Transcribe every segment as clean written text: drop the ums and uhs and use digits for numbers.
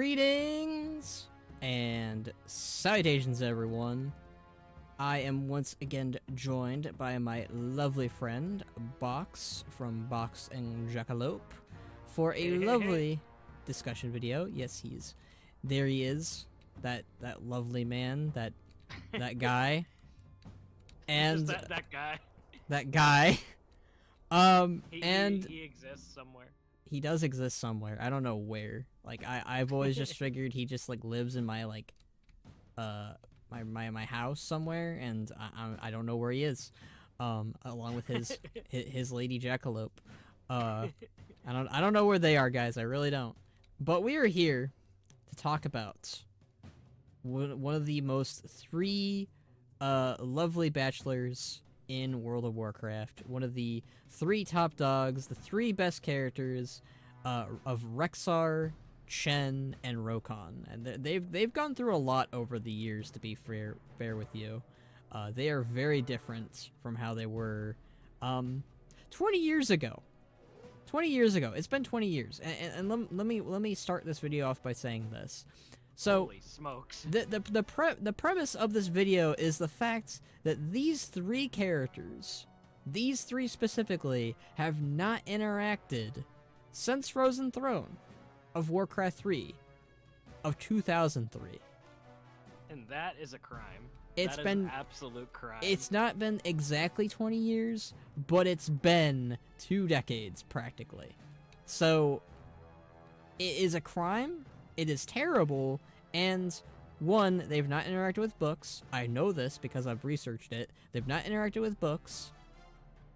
Greetings and salutations, everyone. I am once again joined by my lovely friend, Box from Box and Jacquilope, for a lovely discussion video. Yes, there he is, that lovely man, that guy, and Just that guy. That guy. He exists somewhere. He does exist somewhere. I don't know where. Like I've always just figured he just like lives in my like my house somewhere, and I don't know where he is. Along with his lady Jacquilope. I don't know where they are, guys. I really don't. But we are here to talk about one of the most three lovely bachelors in World of Warcraft. One of the three top dogs, the three best characters of Rexxar, Chen, and Rokhan. And they've gone through a lot over the years, to be fair with you. They are very different from how they were 20 years ago. 20 years ago. It's been 20 years. And let me start this video off by saying this. So, holy smokes. The premise of this video is the fact that these three characters, these three specifically, have not interacted since Frozen Throne of Warcraft 3 of 2003. And that is a crime. It's that been is an absolute crime. It's not been exactly 20 years, but it's been 2 decades practically. So it is a crime. It is terrible, and one, they've not interacted with books. I know this because I've researched it. They've not interacted with books,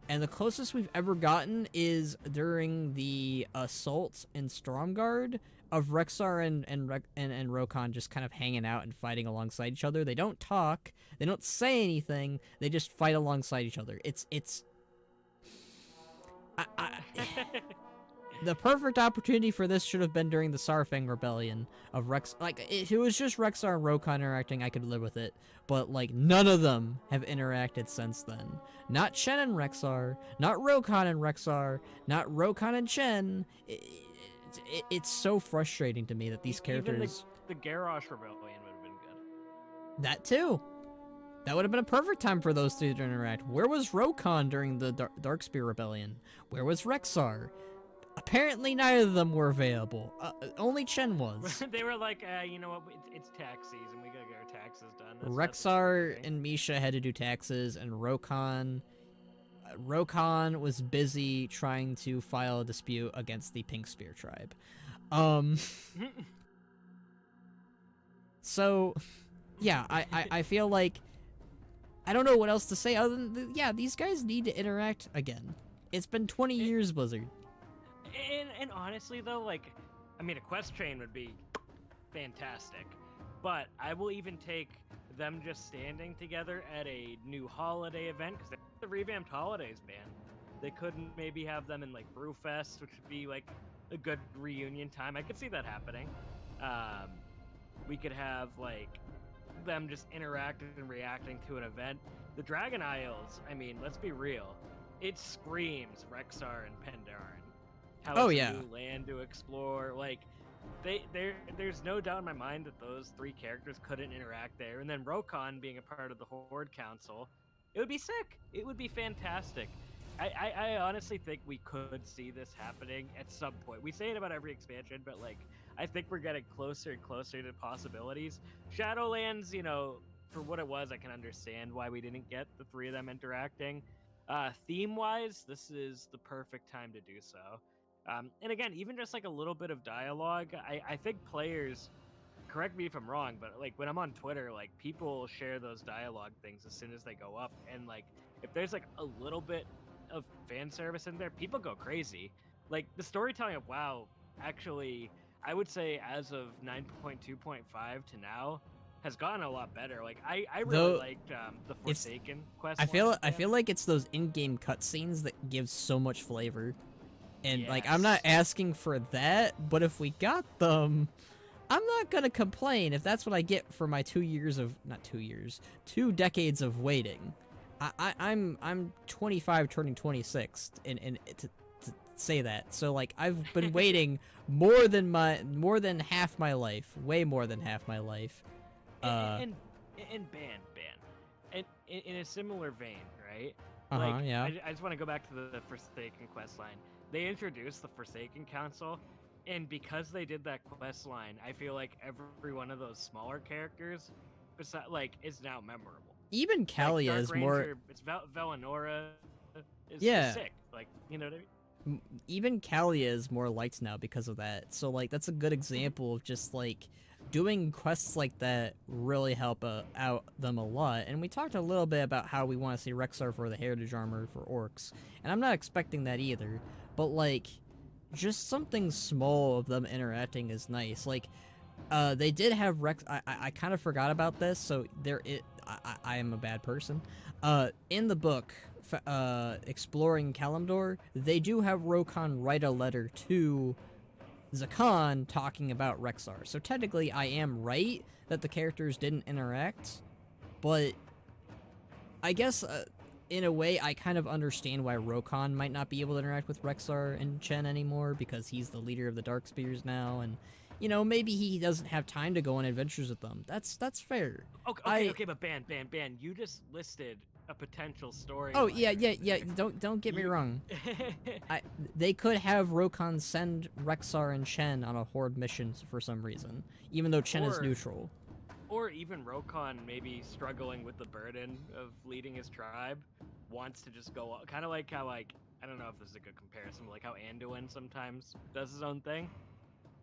and the closest we've ever gotten is during the assault in Stormguard of Rexxar and Rokhan just kind of hanging out and fighting alongside each other. They don't talk. They don't say anything. They just fight alongside each other. The perfect opportunity for this should have been during the Sarfang Rebellion of Rex. Like, if it was just Rexxar and Rokhan interacting, I could live with it. But, like, none of them have interacted since then. Not Chen and Rexxar, not Rokhan and Rexxar, not Rokhan and Chen. It's so frustrating to me that these characters... Even the Garrosh Rebellion would have been good. That, too. That would have been a perfect time for those two to interact. Where was Rokhan during the Darkspear Rebellion? Where was Rexxar? Apparently, neither of them were available. Only Chen was. They were like, you know what, it's tax season, we gotta get our taxes done. Rexxar and Misha had to do taxes, and Rokhan was busy trying to file a dispute against the Pink Spear tribe. So, yeah, I feel like, I don't know what else to say other than, yeah, these guys need to interact again. It's been 20 years, Blizzard. And honestly, though, like, I mean, a quest train would be fantastic, but I will even take them just standing together at a new holiday event, because they're the revamped holidays, man. They couldn't maybe have them in, like, Brewfest, which would be, like, a good reunion time. I could see that happening. We could have, like, them just interacting and reacting to an event. The Dragon Isles, I mean, let's be real. It screams Rexxar and Pandaren. How it's a new land to explore. Like, there's no doubt in my mind that those three characters couldn't interact there. And then Rokhan being a part of the Horde Council, it would be sick. It would be fantastic. I honestly think we could see this happening at some point. We say it about every expansion, but like, I think we're getting closer and closer to possibilities. Shadowlands, you know, for what it was, I can understand why we didn't get the three of them interacting. Theme-wise, this is the perfect time to do so. And again, even just like a little bit of dialogue, I think players, correct me if I'm wrong, but like when I'm on Twitter, like people share those dialogue things as soon as they go up. And like, if there's like a little bit of fan service in there, people go crazy. Like the storytelling of WoW, actually, I would say as of 9.2.5 to now, has gotten a lot better. Like I really liked the Forsaken quest. I feel like it's those in-game cutscenes that give so much flavor. And, yes. like, I'm not asking for that, but if we got them, I'm not gonna complain if that's what I get for my 2 decades of waiting. I'm 25 turning 26, and say that. So like I've been waiting more than half my life, way more than half my life. And ban. And in a similar vein, right? Yeah. I just want to go back to the Forsaken quest line. They introduced the Forsaken Council, and because they did that quest line, I feel like every one of those smaller characters, is now memorable. Even Kalia Dark is Ranger, more. It's Valinora. Is sick. Like, you know what I mean? Even Kalia is more liked now because of that. So like that's a good example of just like doing quests like that really help out them a lot. And we talked a little bit about how we want to see Rexxar for the heritage armor for orcs, and I'm not expecting that either. But like, just something small of them interacting is nice. Like, they did have Rex. I kind of forgot about this, so I am a bad person. In the book, Exploring Kalimdor, they do have Rokhan write a letter to Zakan talking about Rexxar. So technically I am right that the characters didn't interact, but I guess in a way I kind of understand why Rokhan might not be able to interact with Rexxar and Chen anymore, because he's the leader of the Darkspears now, and you know, maybe he doesn't have time to go on adventures with them. That's fair. Okay, but ban. You just listed a potential story. Oh yeah. Don't get me wrong. They could have Rokhan send Rexxar and Chen on a horde mission for some reason, even though Chen is neutral. Or even Rokhan maybe struggling with the burden of leading his tribe, wants to just go, kind of like how, like, I don't know if this is a good comparison, but like how Anduin sometimes does his own thing.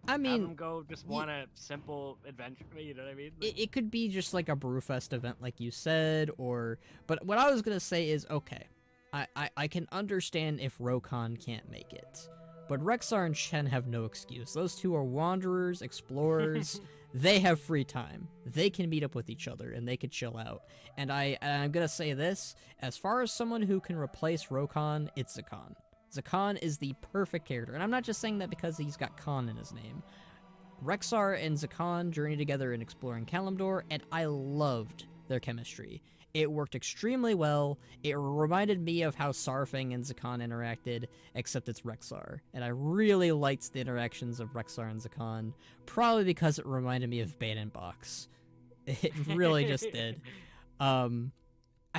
I mean, have him go just want a simple adventure, you know what I mean? It could be just like a Brewfest event like you said, but what I was gonna say is, okay, I can understand if Rokhan can't make it, but Rexxar and Chen have no excuse. Those two are wanderers, explorers. They have free time. They can meet up with each other and they can chill out. And I'm gonna say this, as far as someone who can replace Rokhan, it's Zakan. Zakan is the perfect character, and I'm not just saying that because he's got Khan in his name. Rexxar and Zakan journey together in Exploring Kalimdor, and I loved their chemistry. It worked extremely well. It reminded me of how Sarfang and Zakan interacted, except it's Rexxar. And I really liked the interactions of Rexxar and Zakan, probably because it reminded me of Bane and Box. It really just did. I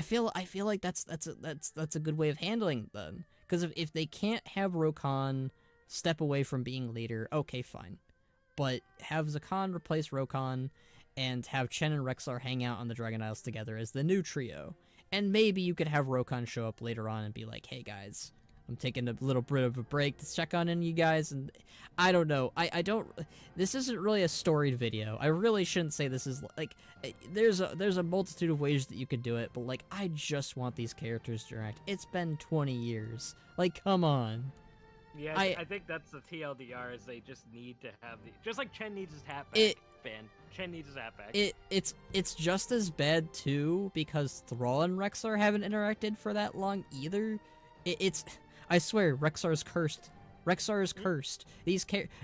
feel like that's a good way of handling it then. Because if they can't have Rokhan step away from being leader, okay, fine. But have Zakan replace Rokhan, and have Chen and Rexxar hang out on the Dragon Isles together as the new trio. And maybe you could have Rokhan show up later on and be like, hey guys, I'm taking a little bit of a break to check on you guys, and I don't know. I don't. This isn't really a storied video. I really shouldn't say this is like. There's a multitude of ways that you could do it, but like I just want these characters to interact. It's been 20 years. Like, come on. Yeah, I think that's the TLDR. Is they just need to have just like Chen needs his hat back. Chen needs his hat back. It's just as bad too because Thrall and Rexxar haven't interacted for that long either. I swear, Rexxar is cursed. Rexxar is cursed.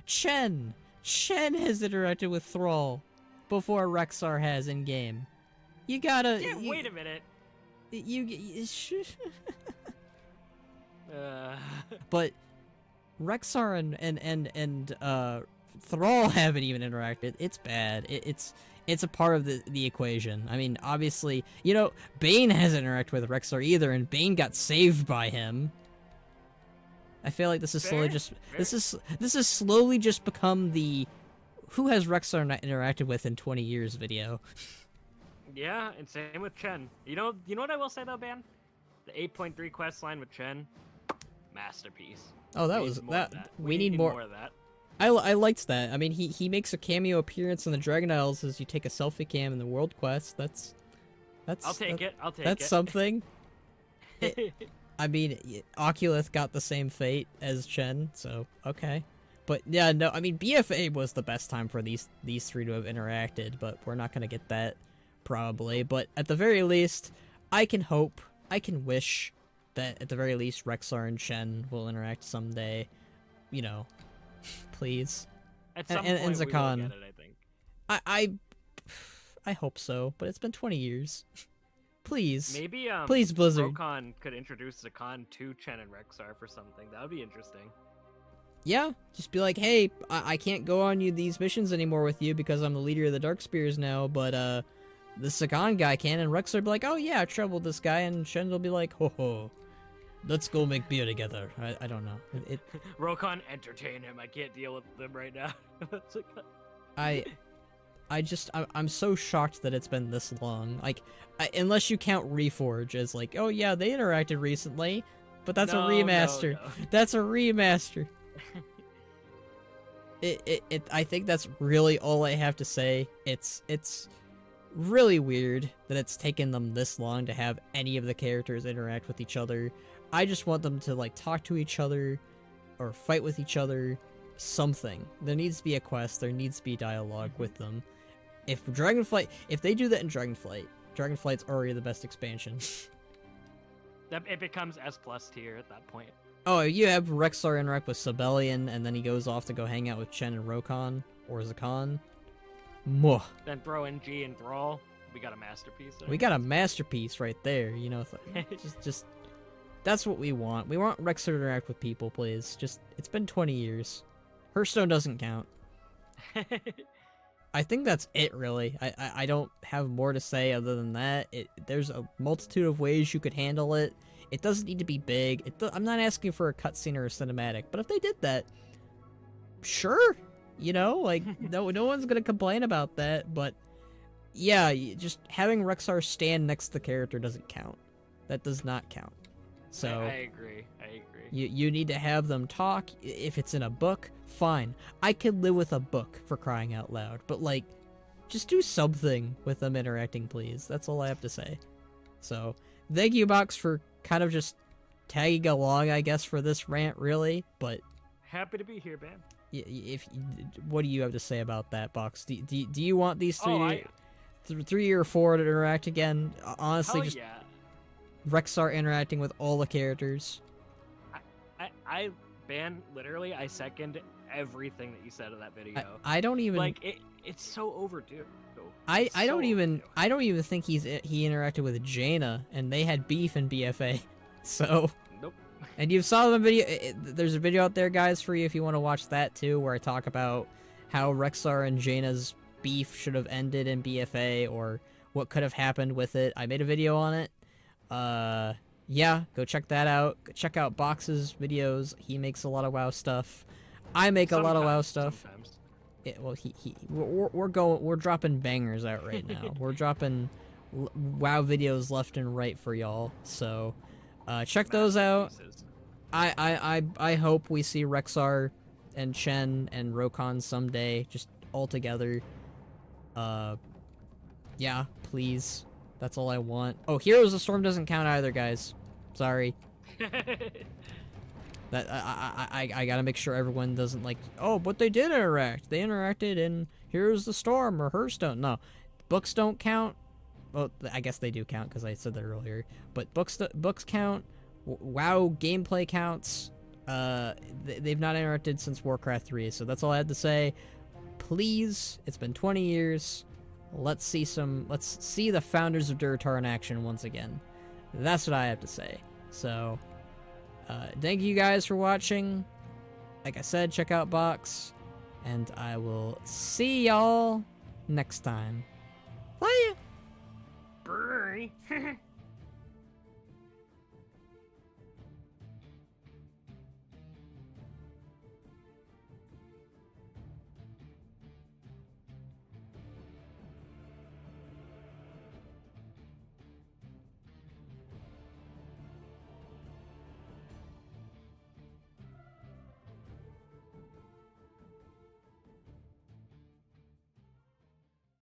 Chen has interacted with Thrall before Rexxar has in game. You gotta. Yeah, wait a minute. But Rexxar and Thrall haven't even interacted. It's bad. It's a part of the equation. I mean, obviously, you know, Bane hasn't interacted with Rexxar either, and Bane got saved by him. I feel like this is slowly this is slowly just become the who has Rexxar not interacted with in 20 years video. Yeah, and same with Chen. You know what I will say though, Ban? The 8.3 quest line with Chen, masterpiece. Oh, that was that. We need more of that. I liked that. I mean, he makes a cameo appearance in the Dragon Isles as you take a selfie cam in the world quest. That's I'll take it. That's something. I mean, Oculus got the same fate as Chen, so okay. But yeah, no, I mean, BFA was the best time for these three to have interacted, but we're not gonna get that probably. But at the very least, I can hope, I can wish that at the very least Rexxar and Chen will interact someday. You know, please. At some point, we Zakan. will get it, I think. I hope so, but it's been 20 years. Please. Maybe please, Blizzard. Rokhan could introduce Zakan to Chen and Rexxar for something. That would be interesting. Yeah, just be like, hey, I can't go on these missions anymore with you because I'm the leader of the Dark Spears now, but the Sagan guy can, and Rexxar will be like, oh yeah, I troubled this guy, and Chen will be like, ho ho, let's go make beer together. I don't know. Rokhan, entertain him. I can't deal with them right now. I'm so shocked that it's been this long. Like, unless you count Reforge as like, oh yeah, they interacted recently, but that's a remaster. No. That's a remaster. I think that's really all I have to say. It's really weird that it's taken them this long to have any of the characters interact with each other. I just want them to like talk to each other or fight with each other, something. There needs to be a quest, there needs to be dialogue with them. If they do that in Dragonflight's already the best expansion. It becomes S+ tier at that point. Oh, you have Rexxar interact with Sibelian, and then he goes off to go hang out with Chen and Rokhan, or Zakan. Mwah. Then throw in G and Thrall. We got a masterpiece there. We got a masterpiece right there, you know. just that's what we want. We want Rexxar to interact with people, please. It's been 20 years. Hearthstone doesn't count. I think that's it, really. I don't have more to say other than that. There's a multitude of ways you could handle it. It doesn't need to be big. I'm not asking for a cutscene or a cinematic, but if they did that, sure. You know, like, no one's gonna complain about that, but yeah, just having Rexxar stand next to the character doesn't count. That does not count. So I agree. You need to have them talk. If it's in a book, fine. I could live with a book, for crying out loud, but like, just do something with them interacting, please. That's all I have to say. So, thank you, Box, for kind of just tagging along, I guess, for this rant, really, but happy to be here, man. What do you have to say about that, Box? Do you want these three or four to interact again? Honestly, just yeah. Rexxar interacting with all the characters. Literally, I second everything that you said in that video. I don't even like it's so overdue. I don't even think he interacted with Jaina, and they had beef in BFA. So nope. And you saw the video. There's a video out there, guys, for you if you want to watch that too, where I talk about how Rexxar and Jaina's beef should have ended in BFA, or what could have happened with it. I made a video on it. Yeah, go check that out. Go check out Box's videos. He makes a lot of WoW stuff. I make a lot of WoW stuff. Sometimes. We're dropping bangers out right now. We're dropping WoW videos left and right for y'all. So, check those out. I hope we see Rexxar and Chen and Rokhan someday, just all together. Yeah, please. That's all I want. Oh, Heroes of the Storm doesn't count either, guys. Sorry. That I gotta make sure everyone doesn't like, oh, but they did interact. They interacted in Heroes of the Storm or Hearthstone. No, books don't count. Well, I guess they do count because I said that earlier. But books count. WoW gameplay counts. They've not interacted since Warcraft 3, so that's all I had to say. Please, it's been 20 years. Let's see the founders of Durotar in action once again. That's what I have to say. So, thank you guys for watching. Like I said, check out Box, and I will see y'all next time. Bye! Bye.